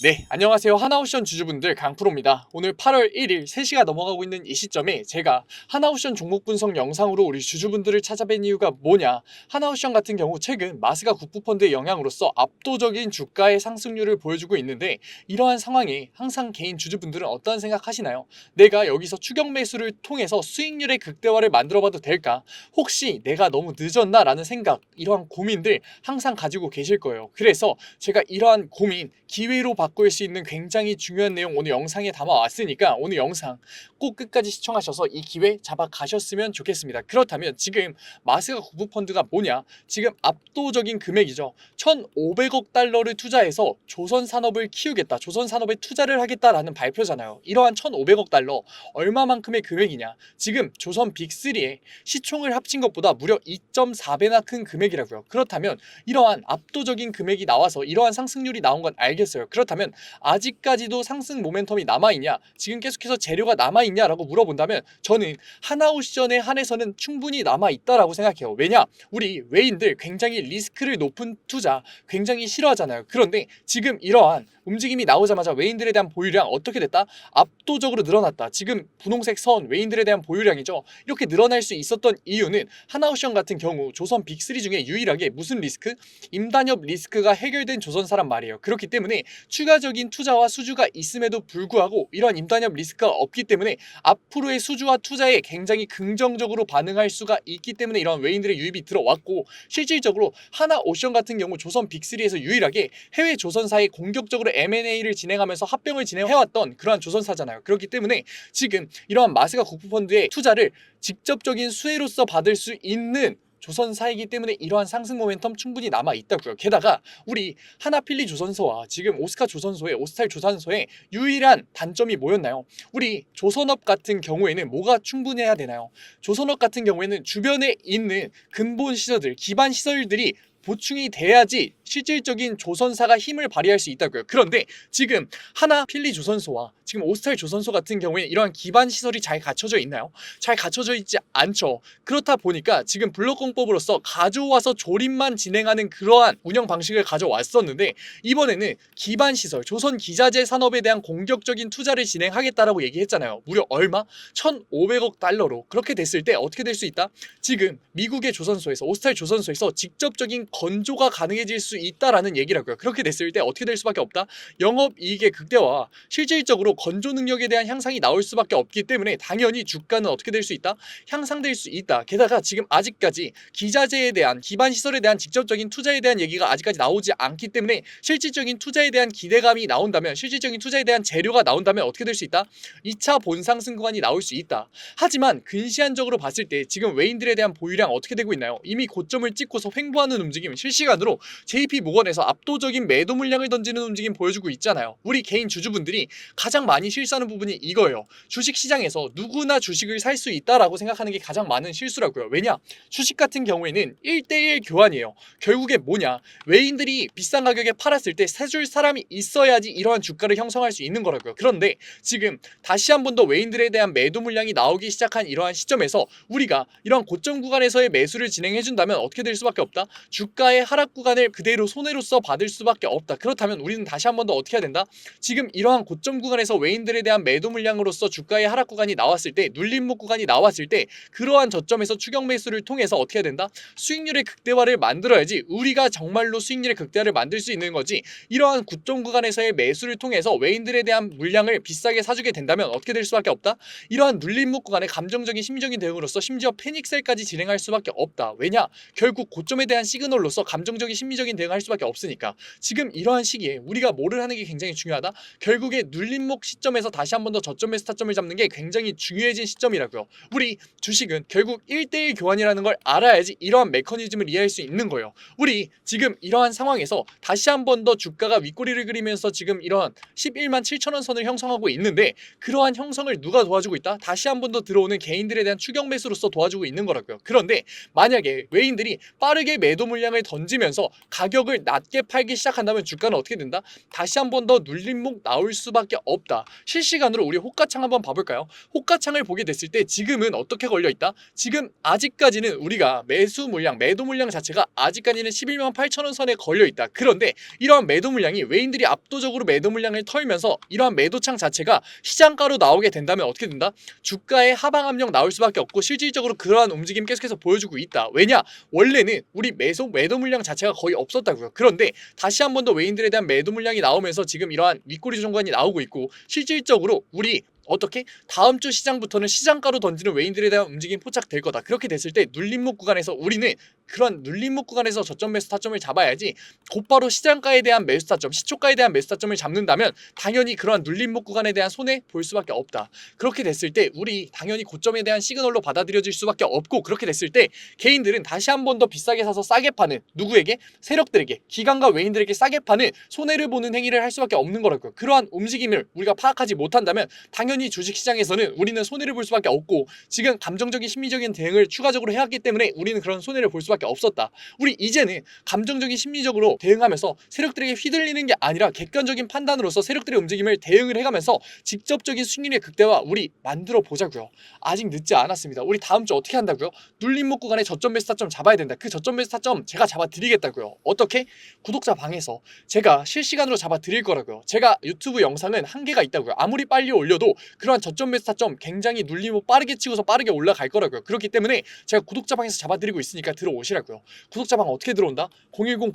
네, 안녕하세요. 하나옵션 주주분들 강프로입니다. 오늘 8월 1일 3시가 넘어가고 있는 이 시점에 제가 하나옵션 종목 분석 영상으로 우리 주주분들을 찾아뵌 이유가 뭐냐, 하나옵션 같은 경우 최근 마스가 국부펀드의 영향으로서 압도적인 주가의 상승률을 보여주고 있는데, 이러한 상황에 항상 개인 주주분들은 어떤 생각하시나요? 내가 여기서 추격 매수를 통해서 수익률의 극대화를 만들어봐도 될까? 혹시 내가 너무 늦었나? 라는 생각, 이러한 고민들 항상 가지고 계실 거예요. 그래서 제가 이러한 고민 기회로 바꿀 수 있는 굉장히 중요한 내용 오늘 영상에 담아왔으니까 오늘 영상 꼭 끝까지 시청하셔서 이 기회 잡아 가셨으면 좋겠습니다. 그렇다면 지금 마스가 국부펀드가 뭐냐? 지금 압도적인 금액이죠. 1,500억 달러를 투자해서 조선산업을 키우겠다, 조선산업에 투자를 하겠다라는 발표잖아요. 이러한 1,500억 달러 얼마만큼의 금액이냐? 지금 조선 빅3의 시총을 합친 것보다 무려 2.4배나 큰 금액이라고요. 그렇다면 이러한 압도적인 금액이 나와서 이러한 상승률이 나온 건 알겠어요. 그렇다면 아직까지도 상승 모멘텀이 남아있냐, 지금 계속해서 재료가 남아있냐라고 물어본다면 저는 하나옵션에 한해서는 충분히 남아있다라고 생각해요. 왜냐? 우리 외인들 굉장히 리스크를 높은 투자 굉장히 싫어하잖아요. 그런데 지금 이러한 움직임이 나오자마자 외인들에 대한 보유량 어떻게 됐다? 압도적으로 늘어났다. 지금 분홍색 선 외인들에 대한 보유량이죠. 이렇게 늘어날 수 있었던 이유는 하나옵션 같은 경우 조선 빅3 중에 유일하게 무슨 리스크? 임단협 리스크가 해결된 조선사란 말이에요. 그렇기 때문에 추가적인 투자와 수주가 있음에도 불구하고 이러한 임단협 리스크가 없기 때문에 앞으로의 수주와 투자에 굉장히 긍정적으로 반응할 수가 있기 때문에 이러한 외인들의 유입이 들어왔고, 실질적으로 하나옵션 같은 경우 조선 빅3에서 유일하게 해외 조선사에 공격적으로 M&A를 진행하면서 합병을 진행해왔던 그러한 조선사잖아요. 그렇기 때문에 지금 이러한 마스가 국부펀드의 투자를 직접적인 수혜로서 받을 수 있는 조선사이기 때문에 이러한 상승 모멘텀 충분히 남아있다고요. 게다가 우리 하나필리 조선소와 지금 오스카 조선소의 오스탈 조선소의 유일한 단점이 뭐였나요? 우리 조선업 같은 경우에는 뭐가 충분해야 되나요? 조선업 같은 경우에는 주변에 있는 근본 시설들, 기반 시설들이 보충이 돼야지 실질적인 조선사가 힘을 발휘할 수 있다고요. 그런데 지금 하나 필리 조선소와 지금 오스탈 조선소 같은 경우에 이러한 기반 시설이 잘 갖춰져 있나요? 잘 갖춰져 있지 않죠. 그렇다 보니까 지금 블록공법으로서 가져와서 조립만 진행하는 그러한 운영 방식을 가져왔었는데, 이번에는 기반 시설, 조선 기자재 산업에 대한 공격적인 투자를 진행하겠다라고 얘기했잖아요. 무려 얼마? 1,500억 달러로. 그렇게 됐을 때 어떻게 될 수 있다? 지금 미국의 조선소에서, 오스탈 조선소에서 직접적인 건조가 가능해질 수 있다라는 얘기라고요. 그렇게 됐을 때 어떻게 될 수밖에 없다? 영업이익의 극대화와 실질적으로 건조 능력에 대한 향상이 나올 수밖에 없기 때문에 당연히 주가는 어떻게 될 수 있다? 향상될 수 있다. 게다가 지금 아직까지 기자재에 대한, 기반 시설에 대한 직접적인 투자에 대한 얘기가 아직까지 나오지 않기 때문에 실질적인 투자에 대한 기대감이 나온다면, 실질적인 투자에 대한 재료가 나온다면 어떻게 될 수 있다? 2차 본상승 구간이 나올 수 있다. 하지만 근시안적으로 봤을 때 지금 외인들에 대한 보유량 어떻게 되고 있나요? 이미 고점을 찍고서 횡보하는 움직임, 실시간으로 JP모건에서 압도적인 매도 물량을 던지는 움직임 보여주고 있잖아요. 우리 개인 주주분들이 가장 많이 실수하는 부분이 이거예요. 주식시장에서 누구나 주식을 살 수 있다라고 생각하는 게 가장 많은 실수라고요. 왜냐? 주식 같은 경우에는 1대1 교환이에요. 결국에 뭐냐? 외인들이 비싼 가격에 팔았을 때 사줄 사람이 있어야지 이러한 주가를 형성할 수 있는 거라고요. 그런데 지금 다시 한 번 더 외인들에 대한 매도 물량이 나오기 시작한 이러한 시점에서 우리가 이러한 고점 구간에서의 매수를 진행해준다면 어떻게 될 수밖에 없다? 주가의 하락 구간을 그대로 손해로서 받을 수밖에 없다. 그렇다면 우리는 다시 한 번 더 어떻게 해야 된다? 지금 이러한 고점 구간에서 외인들에 대한 매도 물량으로서 주가의 하락 구간이 나왔을 때, 눌림목 구간이 나왔을 때 그러한 저점에서 추격 매수를 통해서 어떻게 해야 된다? 수익률의 극대화를 만들어야지 우리가 정말로 수익률의 극대화를 만들 수 있는 거지. 이러한 고점 구간에서의 매수를 통해서 외인들에 대한 물량을 비싸게 사주게 된다면 어떻게 될 수밖에 없다? 이러한 눌림목 구간에 감정적인 심리적인 대응으로서 심지어 패닉셀까지 진행할 수밖에 없다. 왜냐? 결국 고점에 대한 시그널로서 감정적인 심리적인 대응할 수밖에 없으니까. 지금 이러한 시기에 우리가 뭐를 하는 게 굉장히 중요하다? 결국에 눌림목 시점에서 다시 한 번 더 저점에서 타점을 잡는 게 굉장히 중요해진 시점이라고요. 우리 주식은 결국 1대1 교환이라는 걸 알아야지 이러한 메커니즘을 이해할 수 있는 거예요. 우리 지금 이러한 상황에서 다시 한 번 더 주가가 윗꼬리를 그리면서 지금 이러한 11만 7천원 선을 형성하고 있는데, 그러한 형성을 누가 도와주고 있다? 다시 한 번 더 들어오는 개인들에 대한 추격 매수로서 도와주고 있는 거라고요. 그런데 만약에 외인들이 빠르게 매도 물량을 물량을 던지면서 가격을 낮게 팔기 시작한다면 주가는 어떻게 된다? 다시 한 번 더 눌림목 나올 수밖에 없다. 실시간으로 우리 호가창 한번 봐볼까요? 호가창을 보게 됐을 때 지금은 어떻게 걸려있다? 지금 아직까지는 우리가 매수 물량, 매도 물량 자체가 아직까지는 11만 8천 원 선에 걸려있다. 그런데 이러한 매도 물량이 외인들이 압도적으로 매도 물량을 털면서 이러한 매도창 자체가 시장가로 나오게 된다면 어떻게 된다? 주가의 하방 압력 나올 수밖에 없고 실질적으로 그러한 움직임 계속해서 보여주고 있다. 왜냐? 원래는 우리 매도 물량 자체가 거의 없었다고요. 그런데 다시 한 번 더 외인들에 대한 매도 물량이 나오면서 지금 이러한 윗꼬리 조정관이 나오고 있고 실질적으로 우리 어떻게? 다음 주 시장부터는 시장가로 던지는 외인들에 대한 움직임 포착될 거다. 그렇게 됐을 때 눌림목 구간에서 우리는 그런 눌림목 구간에서 저점 매수 타점을 잡아야지 곧바로 시장가에 대한 매수 타점, 시초가에 대한 매수 타점을 잡는다면 당연히 그러한 눌림목 구간에 대한 손해 볼 수밖에 없다. 그렇게 됐을 때 우리 당연히 고점에 대한 시그널로 받아들여질 수밖에 없고 그렇게 됐을 때 개인들은 다시 한 번 더 비싸게 사서 싸게 파는 누구에게? 세력들에게, 기관과 외인들에게 싸게 파는 손해를 보는 행위를 할 수밖에 없는 거라고요. 그러한 움직임을 우리가 파악하지 못한다면 당연히 주식시장에서는 우리는 손해를 볼 수밖에 없고 지금 감정적인 심리적인 대응을 추가적으로 해왔기 때문에 우리는 그런 손해를 볼 수밖에 없었다. 우리 이제는 감정적인 심리적으로 대응하면서 세력들에게 휘둘리는 게 아니라 객관적인 판단으로서 세력들의 움직임을 대응을 해가면서 직접적인 수익률의 극대화 우리 만들어 보자고요. 아직 늦지 않았습니다. 우리 다음 주 어떻게 한다고요? 눌림목 구간에 저점 매수 타점 잡아야 된다. 그 저점 매수 타점 제가 잡아드리겠다고요. 어떻게? 구독자 방에서 제가 실시간으로 잡아드릴 거라고요. 제가 유튜브 영상은 한계가 있다고요. 아무리 빨리 올려도 그러한 저점 매수 타점 굉장히 눌림목 빠르게 치고서 빠르게 올라갈 거라고요. 그렇기 때문에 제가 구독자 방에서 잡아드리고 있으니까 들어오시라고요. 구독자 방 어떻게 들어온다?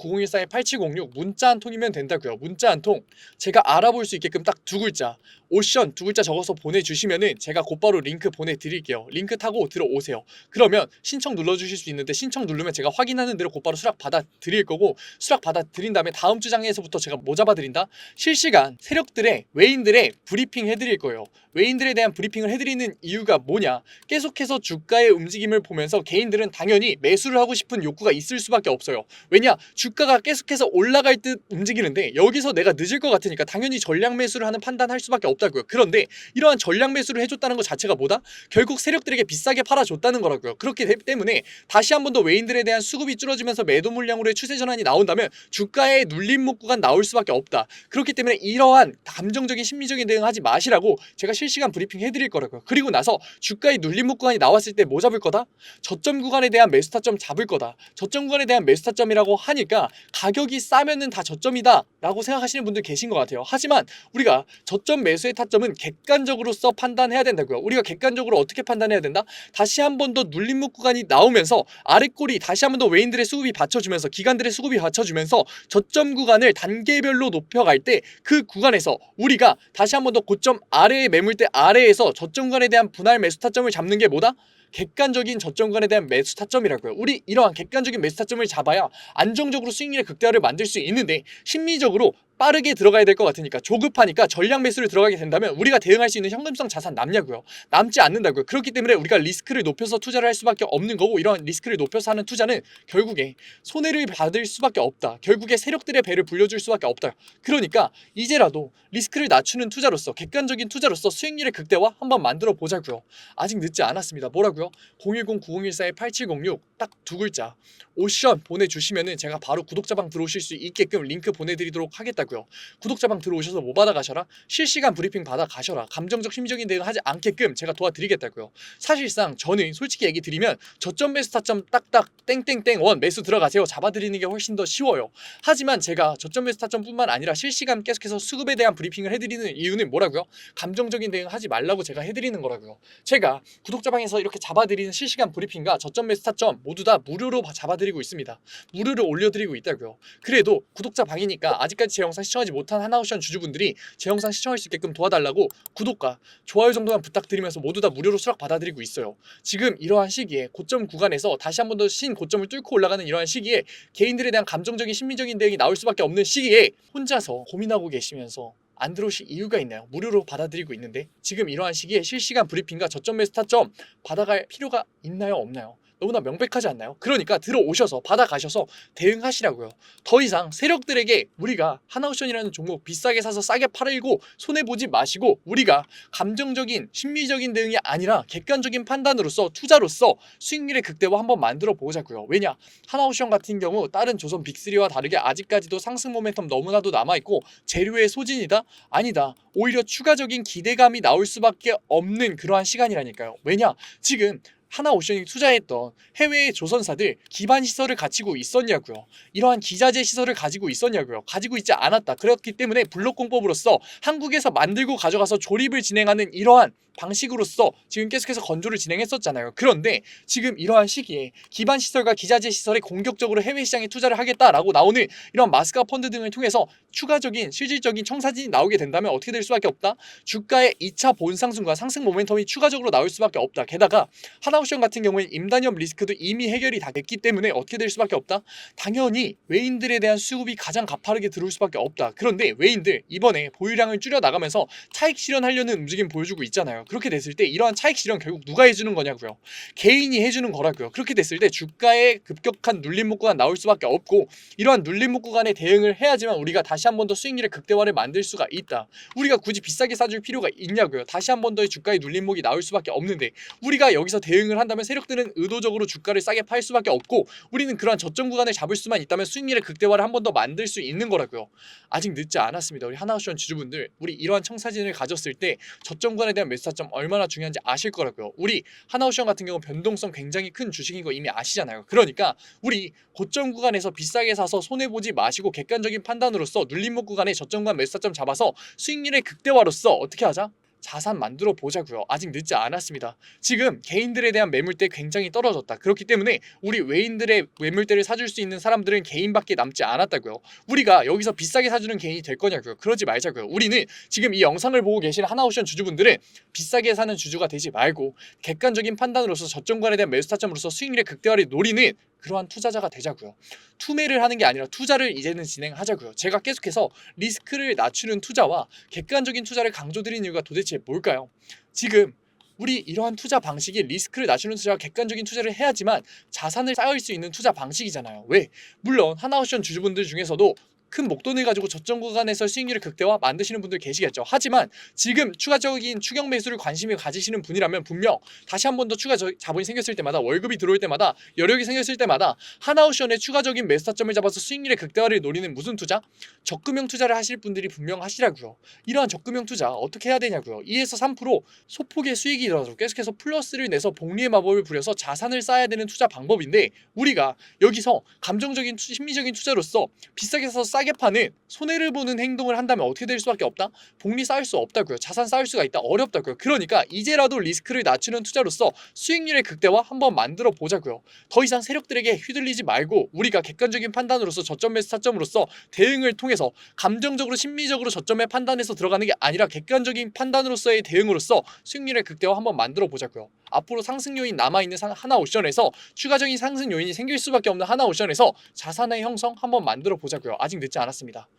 010-9014-8706 문자 한 통이면 된다고요. 문자 한 통. 제가 알아볼 수 있게끔 딱 두 글자 오션 두 글자 적어서 보내주시면은 제가 곧바로 링크 보내드릴게요. 링크 타고 들어오세요. 그러면 신청 눌러주실 수 있는데 신청 누르면 제가 확인하는 대로 곧바로 수락 받아드릴 거고 수락 받아드린 다음에 다음 주 장에서부터 제가 뭐 잡아드린다? 실시간 세력들의 외인들의 브리핑 해드릴 거예요. 외인들에 대한 브리핑을 해드리는 이유가 뭐냐? 계속해서 주가의 움직임을 보면서 개인들은 당연히 매수를 하고 싶은 욕구가 있을 수밖에 없어요. 왜냐? 주가가 계속해서 올라갈 듯 움직이는데 여기서 내가 늦을 것 같으니까 당연히 전량 매수를 하는 판단할 수밖에 없다고요. 그런데 이러한 전량 매수를 해줬다는 것 자체가 뭐다? 결국 세력들에게 비싸게 팔아줬다는 거라고요. 그렇기 때문에 다시 한 번 더 외인들에 대한 수급이 줄어지면서 매도 물량으로의 추세 전환이 나온다면 주가의 눌림목 구간 나올 수밖에 없다. 그렇기 때문에 이러한 감정적인 심리적인 대응하지 마시라고 제가 실시간 브리핑 해드릴 거라고요. 그리고 나서 주가의 눌림목 구간이 나왔을 때 뭐 잡을 거다? 저점 구간에 대한 매수 타점 잡을 거다. 저점 구간에 대한 매수 타점이라고 하니까 가격이 싸면은 다 저점이다 라고 생각하시는 분들 계신 것 같아요. 하지만 우리가 저점 매수의 타점은 객관적으로서 판단해야 된다고요. 우리가 객관적으로 어떻게 판단해야 된다? 다시 한 번 더 눌림목 구간이 나오면서 아랫골이 다시 한 번 더 외인들의 수급이 받쳐주면서 기관들의 수급이 받쳐주면서 저점 구간을 단계별로 높여갈 때 그 구간에서 우리가 다시 한 번 더 고점 아래의 매물대 아래에서 저점 구간에 대한 분할 매수 타점을 잡는 게 뭐다? 객관적인 저점 구간에 대한 매수 타점이라고요. 우리 이러한 객관적인 매수 타점을 잡아야 안정적으로 수익률의 극대화를 만들 수 있는데 심리적으로 빠르게 들어가야 될 것 같으니까 조급하니까 전량 매수를 들어가게 된다면 우리가 대응할 수 있는 현금성 자산 남냐고요? 남지 않는다고요. 그렇기 때문에 우리가 리스크를 높여서 투자를 할 수밖에 없는 거고 이런 리스크를 높여서 하는 투자는 결국에 손해를 받을 수밖에 없다. 결국에 세력들의 배를 불려줄 수밖에 없다. 그러니까 이제라도 리스크를 낮추는 투자로서 객관적인 투자로서 수익률의 극대화 한번 만들어 보자고요. 아직 늦지 않았습니다. 뭐라고요? 010-9014-8706 딱 두 글자 오션 보내주시면은 제가 바로 구독자방 들어오실 수 있게끔 링크 보내드리도록 하겠다고요. 구독자방 들어오셔서 뭐 받아가셔라? 실시간 브리핑 받아가셔라. 감정적 심리적인 대응 하지 않게끔 제가 도와드리겠다고요. 사실상 저는 솔직히 얘기 드리면 저점 매수 타점 딱딱 땡땡땡 원 매수 들어가세요 잡아드리는 게 훨씬 더 쉬워요. 하지만 제가 저점 매수 타점 뿐만 아니라 실시간 계속해서 수급에 대한 브리핑을 해드리는 이유는 뭐라고요? 감정적인 대응 하지 말라고 제가 해드리는 거라고요. 제가 구독자방에서 이렇게 잡아드리는 실시간 브리핑과 저점 매수 타점 모두 다 무료로 잡아드리고 있습니다. 무료로 올려드리고 있다고요. 그래도 구독자 방이니까 아직까지 제 영상 시청하지 못한 하나옵션 주주분들이 제 영상 시청할 수 있게끔 도와달라고 구독과 좋아요 정도만 부탁드리면서 모두 다 무료로 수락 받아드리고 있어요. 지금 이러한 시기에 고점 구간에서 다시 한 번 더 신고점을 뚫고 올라가는 이러한 시기에 개인들에 대한 감정적인 심리적인 대응이 나올 수밖에 없는 시기에 혼자서 고민하고 계시면서 안 들어오실 이유가 있나요? 무료로 받아들이고 있는데 지금 이러한 시기에 실시간 브리핑과 저점 매수 타점 받아갈 필요가 있나요? 없나요? 너무나 명백하지 않나요? 그러니까 들어오셔서 받아가셔서 대응하시라고요. 더 이상 세력들에게 우리가 하나옵션이라는 종목 비싸게 사서 싸게 팔고 손해보지 마시고 우리가 감정적인 심리적인 대응이 아니라 객관적인 판단으로서 투자로서 수익률의 극대화 한번 만들어 보자고요. 왜냐? 하나옵션 같은 경우 다른 조선 빅3와 다르게 아직까지도 상승 모멘텀 너무나도 남아있고 재료의 소진이다? 아니다. 오히려 추가적인 기대감이 나올 수밖에 없는 그러한 시간이라니까요. 왜냐? 지금 하나오션이 투자했던 해외의 조선사들 기반 시설을 갖추고 있었냐고요. 이러한 기자재 시설을 가지고 있었냐고요. 가지고 있지 않았다. 그렇기 때문에 블록공법으로서 한국에서 만들고 가져가서 조립을 진행하는 이러한 방식으로서 지금 계속해서 건조를 진행했었잖아요. 그런데 지금 이러한 시기에 기반 시설과 기자재 시설에 공격적으로 해외 시장에 투자를 하겠다라고 나오는 이런 마스가 펀드 등을 통해서 추가적인 실질적인 청사진이 나오게 된다면 어떻게 될 수밖에 없다? 주가의 2차 본상승과 상승 모멘텀이 추가적으로 나올 수밖에 없다. 게다가 하나옵션 같은 경우에 임단협 리스크도 이미 해결이 다 됐기 때문에 어떻게 될 수밖에 없다? 당연히 외인들에 대한 수급이 가장 가파르게 들어올 수밖에 없다. 그런데 외인들 이번에 보유량을 줄여 나가면서 차익 실현하려는 움직임 보여주고 있잖아요. 그렇게 됐을 때 이러한 차익 실현 결국 누가 해주는 거냐고요. 개인이 해주는 거라고요. 그렇게 됐을 때 주가의 급격한 눌림목 구간 나올 수밖에 없고 이러한 눌림목 구간에 대응을 해야지만 우리가 다시 한 번 더 수익률의 극대화를 만들 수가 있다. 우리가 굳이 비싸게 사줄 필요가 있냐고요. 다시 한 번 더의 주가의 눌림목이 나올 수밖에 없는데 우리가 여기서 대응을 한다면 세력들은 의도적으로 주가를 싸게 팔 수밖에 없고 우리는 그러한 저점 구간을 잡을 수만 있다면 수익률의 극대화를 한 번 더 만들 수 있는 거라고요. 아직 늦지 않았습니다. 우리 하나옵션 주주분들 우리 이러한 청사진을 가졌을 때 저점 구간에 대한 매수타점 얼마나 중요한지 아실 거라고요. 우리 하나옵션 같은 경우 변동성 굉장히 큰 주식인 거 이미 아시잖아요. 그러니까 우리 고점 구간에서 비싸게 사서 손해보지 마시고 객관적인 판단으로서 눌림목 구간에 저점 구간 매수타점 잡아서 수익률의 극대화로서 어떻게 하자? 자산 만들어 보자고요. 아직 늦지 않았습니다. 지금 개인들에 대한 매물대 굉장히 떨어졌다. 그렇기 때문에 우리 외인들의 매물대를 사줄 수 있는 사람들은 개인밖에 남지 않았다고요. 우리가 여기서 비싸게 사주는 개인이 될 거냐고요. 그러지 말자고요. 우리는 지금 이 영상을 보고 계신 하나옵션 주주분들은 비싸게 사는 주주가 되지 말고 객관적인 판단으로서 저점관에 대한 매수 타점으로서 수익률의 극대화를 노리는 그러한 투자자가 되자고요. 투매를 하는 게 아니라 투자를 이제는 진행하자고요. 제가 계속해서 리스크를 낮추는 투자와 객관적인 투자를 강조드리는 이유가 도대체 뭘까요? 지금 우리 이러한 투자 방식이 리스크를 낮추는 투자와 객관적인 투자를 해야지만 자산을 쌓을 수 있는 투자 방식이잖아요. 왜? 물론 하나옵션 주주분들 중에서도 큰 목돈을 가지고 저점 구간에서 수익률을 극대화 만드시는 분들 계시겠죠. 하지만 지금 추가적인 추격 매수를 관심을 가지시는 분이라면 분명 다시 한 번 더 추가 자본이 생겼을 때마다 월급이 들어올 때마다 여력이 생겼을 때마다 하나옵션의 추가적인 매수 타점을 잡아서 수익률의 극대화를 노리는 무슨 투자? 적금형 투자를 하실 분들이 분명 하시라고요. 이러한 적금형 투자 어떻게 해야 되냐고요. 2에서 3% 소폭의 수익이라도 계속해서 플러스를 내서 복리의 마법을 부려서 자산을 쌓아야 되는 투자 방법인데 우리가 여기서 감정적인 심리적인 투자로서 비싸게 사서 싸게 파는 손해를 보는 행동을 한다면 어떻게 될 수밖에 없다? 복리 쌓을 수 없다고요. 자산 쌓을 수가 있다? 어렵다고요. 그러니까 이제라도 리스크를 낮추는 투자로서 수익률의 극대화 한번 만들어 보자고요. 더 이상 세력들에게 휘둘리지 말고 우리가 객관적인 판단으로서 저점 매수 타점으로서 대응을 통해서 감정적으로 심리적으로 저점에 판단해서 들어가는 게 아니라 객관적인 판단으로서의 대응으로서 수익률의 극대화 한번 만들어 보자고요. 앞으로 상승 요인 남아있는 하나옵션에서 추가적인 상승 요인이 생길 수밖에 없는 하나옵션에서 자산의 형성 한번 만들어 보자고요. 아직 늦지 않았습니다.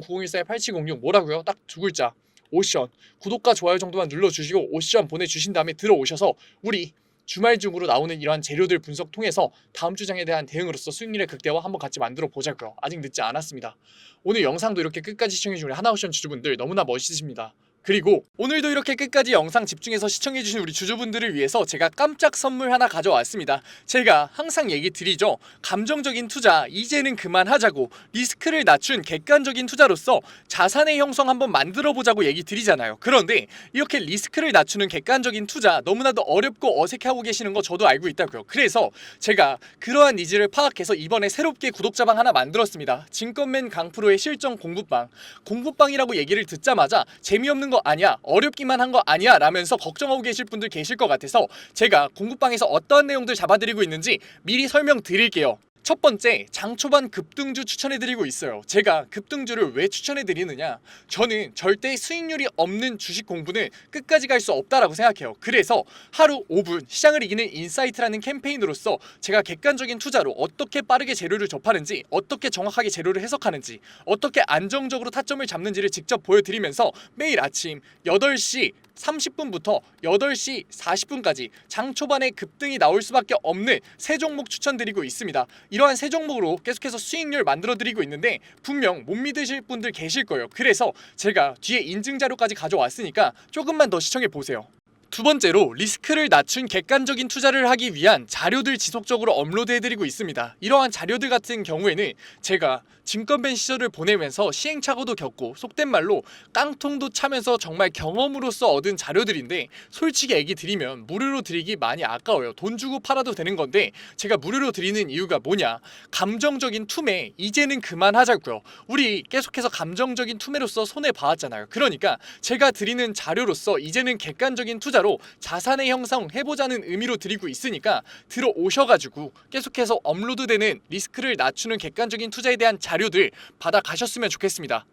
010-9014-8706 뭐라고요? 딱 두 글자. 오션. 구독과 좋아요 정도만 눌러주시고 오션 보내주신 다음에 들어오셔서 우리 주말 중으로 나오는 이러한 재료들 분석 통해서 다음 주장에 대한 대응으로서 수익률의 극대화 한번 같이 만들어 보자고요. 아직 늦지 않았습니다. 오늘 영상도 이렇게 끝까지 시청해주신 우리 하나옵션 주주분들 너무나 멋있으십니다. 그리고 오늘도 이렇게 끝까지 영상 집중해서 시청해주신 우리 주주분들을 위해서 제가 깜짝 선물 하나 가져왔습니다. 제가 항상 얘기 드리죠. 감정적인 투자 이제는 그만하자고 리스크를 낮춘 객관적인 투자로서 자산의 형성 한번 만들어 보자고 얘기 드리잖아요. 그런데 이렇게 리스크를 낮추는 객관적인 투자 너무나도 어렵고 어색해하고 계시는 거 저도 알고 있다고요. 그래서 제가 그러한 니즈를 파악해서 이번에 새롭게 구독자방 하나 만들었습니다. 증권맨 강프로의 실전 공부방. 공부방이라고 얘기를 듣자마자 재미없는 거 아니야, 어렵기만 한 거 아니야 라면서 걱정하고 계실 분들 계실 것 같아서 제가 공부방에서 어떠한 내용들 잡아드리고 있는지 미리 설명드릴게요. 첫 번째, 장초반 급등주 추천해드리고 있어요. 제가 급등주를 왜 추천해드리느냐, 저는 절대 수익률이 없는 주식 공부는 끝까지 갈 수 없다라고 생각해요. 그래서 하루 5분 시장을 이기는 인사이트라는 캠페인으로서 제가 객관적인 투자로 어떻게 빠르게 재료를 접하는지, 어떻게 정확하게 재료를 해석하는지, 어떻게 안정적으로 타점을 잡는지를 직접 보여드리면서 매일 아침 8시 30분부터 8시 40분까지 장 초반에 급등이 나올 수밖에 없는 세 종목 추천드리고 있습니다. 이러한 세 종목으로 계속해서 수익률 만들어드리고 있는데 분명 못 믿으실 분들 계실 거예요. 그래서 제가 뒤에 인증 자료까지 가져왔으니까 조금만 더 시청해보세요. 두 번째로 리스크를 낮춘 객관적인 투자를 하기 위한 자료들 지속적으로 업로드해드리고 있습니다. 이러한 자료들 같은 경우에는 제가 증권밴 시절을 보내면서 시행착오도 겪고 속된 말로 깡통도 차면서 정말 경험으로서 얻은 자료들인데 솔직히 얘기 드리면 무료로 드리기 많이 아까워요. 돈 주고 팔아도 되는 건데 제가 무료로 드리는 이유가 뭐냐, 감정적인 투매 이제는 그만하자고요. 우리 계속해서 감정적인 투매로서 손해봐왔잖아요. 그러니까 제가 드리는 자료로서 이제는 객관적인 투자로 자산의 형성 해보자는 의미로 드리고 있으니까 들어오셔가지고 계속해서 업로드되는 리스크를 낮추는 객관적인 투자에 대한 자료들 받아가셨으면 좋겠습니다.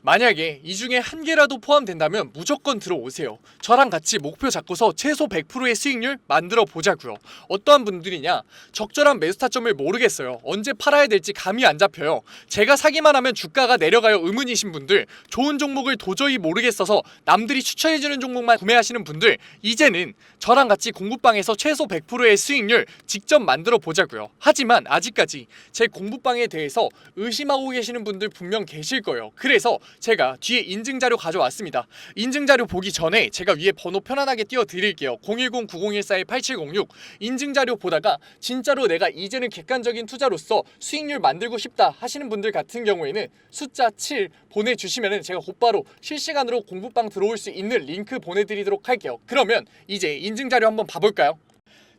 만약에 이 중에 한 개라도 포함된다면 무조건 들어오세요. 저랑 같이 목표 잡고서 최소 100%의 수익률 만들어 보자고요. 어떠한 분들이냐, 적절한 매수 타점을 모르겠어요. 언제 팔아야 될지 감이 안 잡혀요. 제가 사기만 하면 주가가 내려가요 의문이신 분들, 좋은 종목을 도저히 모르겠어서 남들이 추천해주는 종목만 구매하시는 분들, 이제는 저랑 같이 공부방에서 최소 100%의 수익률 직접 만들어 보자고요. 하지만 아직까지 제 공부방에 대해서 의심하고 계시는 분들 분명 계실 거예요. 그래서 제가 뒤에 인증자료 가져왔습니다. 인증자료 보기 전에 제가 위에 번호 편안하게 띄워드릴게요. 010-9014-8706 인증자료 보다가 진짜로 내가 이제는 객관적인 투자로서 수익률 만들고 싶다 하시는 분들 같은 경우에는 숫자 7 보내주시면 제가 곧바로 실시간으로 공부방 들어올 수 있는 링크 보내드리도록 할게요. 그러면 이제 인증자료 한번 봐볼까요?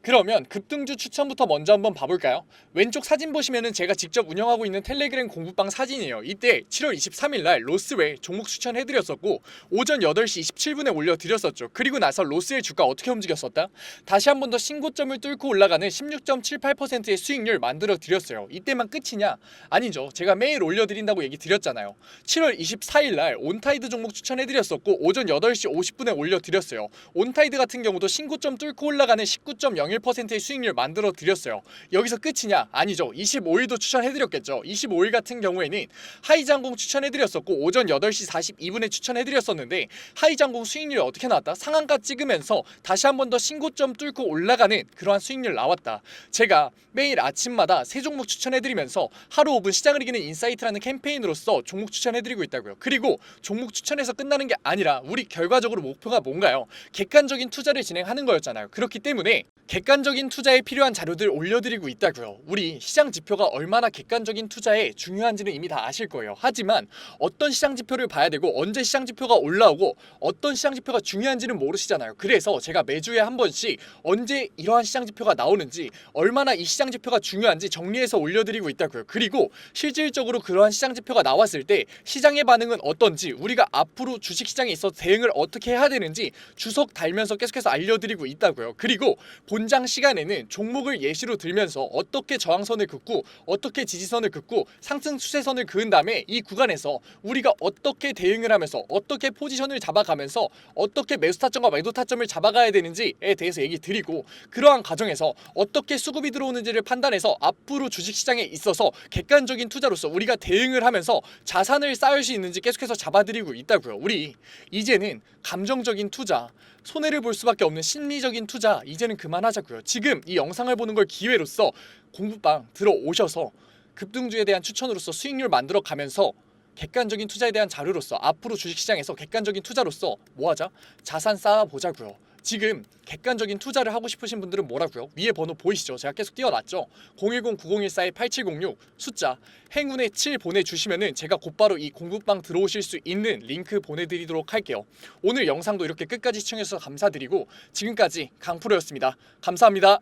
그러면 급등주 추천부터 먼저 한번 봐볼까요? 왼쪽 사진 보시면은 제가 직접 운영하고 있는 텔레그램 공부방 사진이에요. 이때 7월 23일날 로스웰 종목 추천해드렸었고 오전 8시 27분에 올려드렸었죠. 그리고 나서 로스웰 주가 어떻게 움직였었다? 다시 한 번 더 신고점을 뚫고 올라가는 16.78%의 수익률 만들어드렸어요. 이때만 끝이냐? 아니죠. 제가 매일 올려드린다고 얘기 드렸잖아요. 7월 24일날 온타이드 종목 추천해드렸었고 오전 8시 50분에 올려드렸어요. 온타이드 같은 경우도 신고점 뚫고 올라가는 19.01%의 수익률 만들어 드렸어요. 여기서 끝이냐? 아니죠. 25일도 추천해드렸겠죠. 25일 같은 경우에는 하이장공 추천해드렸었고 오전 8시 42분에 추천해드렸었는데 하이장공 수익률이 어떻게 나왔다? 상한가 찍으면서 다시 한 번 더 신고점 뚫고 올라가는 그러한 수익률 나왔다. 제가 매일 아침마다 세 종목 추천해드리면서 하루 5분 시장을 이기는 인사이트라는 캠페인으로서 종목 추천해드리고 있다고요. 그리고 종목 추천해서 끝나는 게 아니라 우리 결과적으로 목표가 뭔가요? 객관적인 투자를 진행하는 거였잖아요. 그렇기 때문에 객관적인 투자에 필요한 자료들 올려드리고 있다고요. 우리 시장 지표가 얼마나 객관적인 투자에 중요한지는 이미 다 아실 거예요. 하지만 어떤 시장 지표를 봐야 되고 언제 시장 지표가 올라오고 어떤 시장 지표가 중요한지는 모르시잖아요. 그래서 제가 매주에 한 번씩 언제 이러한 시장 지표가 나오는지, 얼마나 이 시장 지표가 중요한지 정리해서 올려드리고 있다고요. 그리고 실질적으로 그러한 시장 지표가 나왔을 때 시장의 반응은 어떤지, 우리가 앞으로 주식시장에 있어 대응을 어떻게 해야 되는지 주석 달면서 계속해서 알려드리고 있다고요. 그리고 본장 시간에는 종목을 예시로 들면서 어떻게 저항선을 긋고 어떻게 지지선을 긋고 상승 추세선을 그은 다음에 이 구간에서 우리가 어떻게 대응을 하면서 어떻게 포지션을 잡아가면서 어떻게 매수 타점과 매도 타점을 잡아가야 되는지에 대해서 얘기 드리고, 그러한 과정에서 어떻게 수급이 들어오는지를 판단해서 앞으로 주식시장에 있어서 객관적인 투자로서 우리가 대응을 하면서 자산을 쌓을 수 있는지 계속해서 잡아드리고 있다고요. 우리 이제는 감정적인 투자, 손해를 볼 수밖에 없는 심리적인 투자 이제는 그만하자고요. 지금 이 영상을 보는 걸 기회로서 공부방 들어오셔서 급등주에 대한 추천으로서 수익률 만들어 가면서 객관적인 투자에 대한 자료로서 앞으로 주식시장에서 객관적인 투자로서 뭐하자? 자산 쌓아보자고요. 지금 객관적인 투자를 하고 싶으신 분들은 뭐라고요? 위에 번호 보이시죠? 제가 계속 띄워놨죠? 010-9014-8706 숫자 행운의 7 보내주시면은 제가 곧바로 이 공부방 들어오실 수 있는 링크 보내드리도록 할게요. 오늘 영상도 이렇게 끝까지 시청해주셔서 감사드리고 지금까지 강프로였습니다. 감사합니다.